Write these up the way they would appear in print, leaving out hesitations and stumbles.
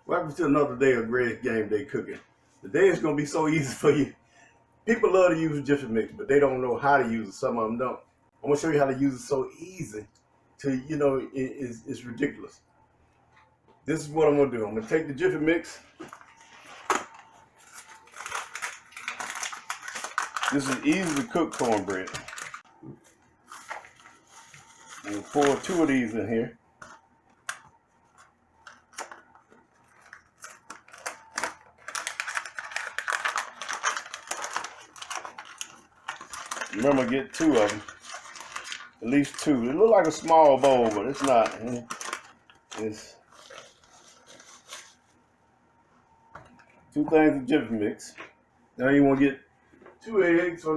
Welcome to another day of Gregs Game Day Cooking. Today is going to be so easy for you. People love to use Jiffy mix, but they don't know how to use it. Some of them don't. I'm going to show you how to use it so easy to, it's ridiculous. This is what I'm going to do. I'm going to take the Jiffy mix. This is easy to cook cornbread. I'm going to pour 2 of these in here. Remember, get 2 of them, at least 2. It looks like a small bowl, but it's not. It's 2 things of Jiffy mix. Now you want to get 2 eggs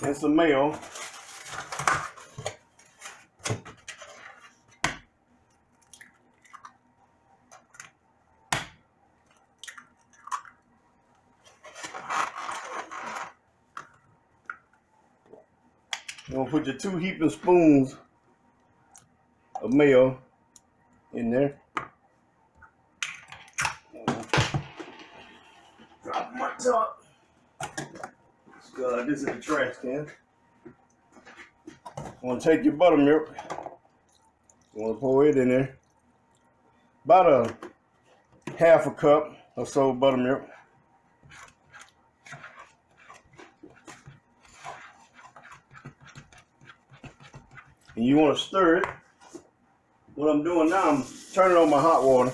and some mayo. You're going to put your 2 heaping spoons of mayo in there. Drop my top. This is the trash can. You want to take your buttermilk. You want to pour it in there. About a half a cup or so of buttermilk. And you want to stir it. What I'm doing now, I'm turning on my hot water.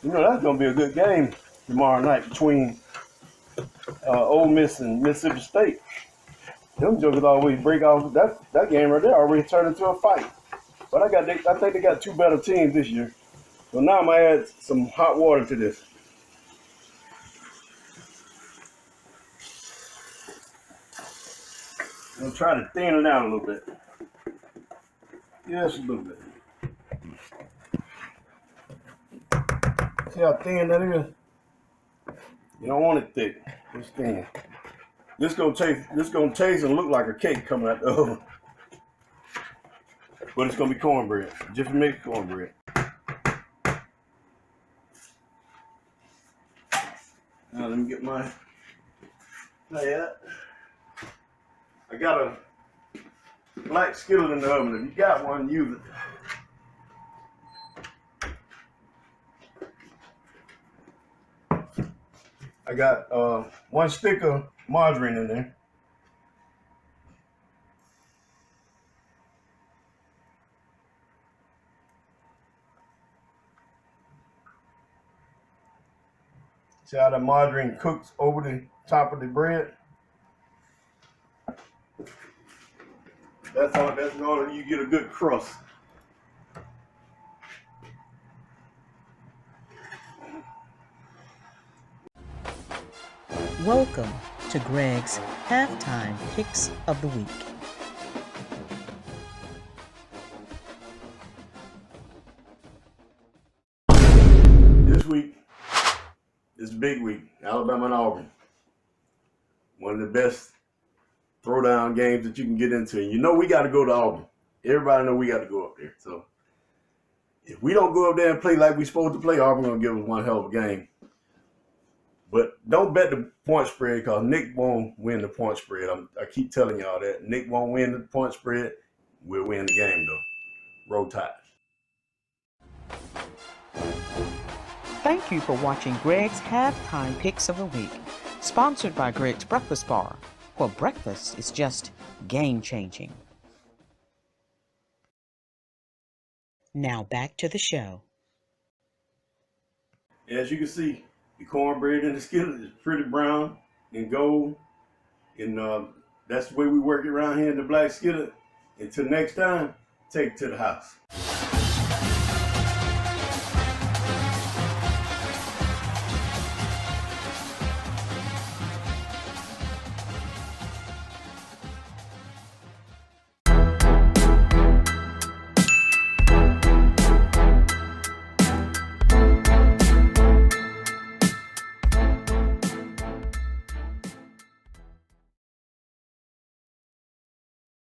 You know, that's going to be a good game tomorrow night between Ole Miss and Mississippi State. Them jokers always break off. That game right there already turned into a fight. But I think they got 2 better teams this year. So now I'm going to add some hot water to this. I'm going to try to thin it out a little bit. Just a little bit. See how thin that is? You don't want it thick. It's thin. This gonna taste and look like a cake coming out the oven. But it's gonna be cornbread. Jiffy mix cornbread. Now let me get my pad. I got a black skillet in the oven. If you got one, use it. I got 1 stick of margarine in there. See how the margarine cooks over the top of the bread? That's in order you get a good crust. Welcome to Greg's Halftime Picks of the Week. This week is a big week. Alabama and Auburn. One of the best throwdown games that you can get into. And you know we got to go to Auburn. Everybody know we got to go up there. So if we don't go up there and play like we're supposed to play, Auburn going to give us one hell of a game. But don't bet the point spread because Nick won't win the point spread. I keep telling y'all that. Nick won't win the point spread. We'll win the game, though. Roll Tide. Thank you for watching Greg's Halftime Picks of the Week, sponsored by Greg's Breakfast Bar, where breakfast is just game-changing. Now back to the show. As you can see, the cornbread in the skillet is pretty brown and gold. And that's the way we work it around here in the black skillet. Until next time, take it to the house.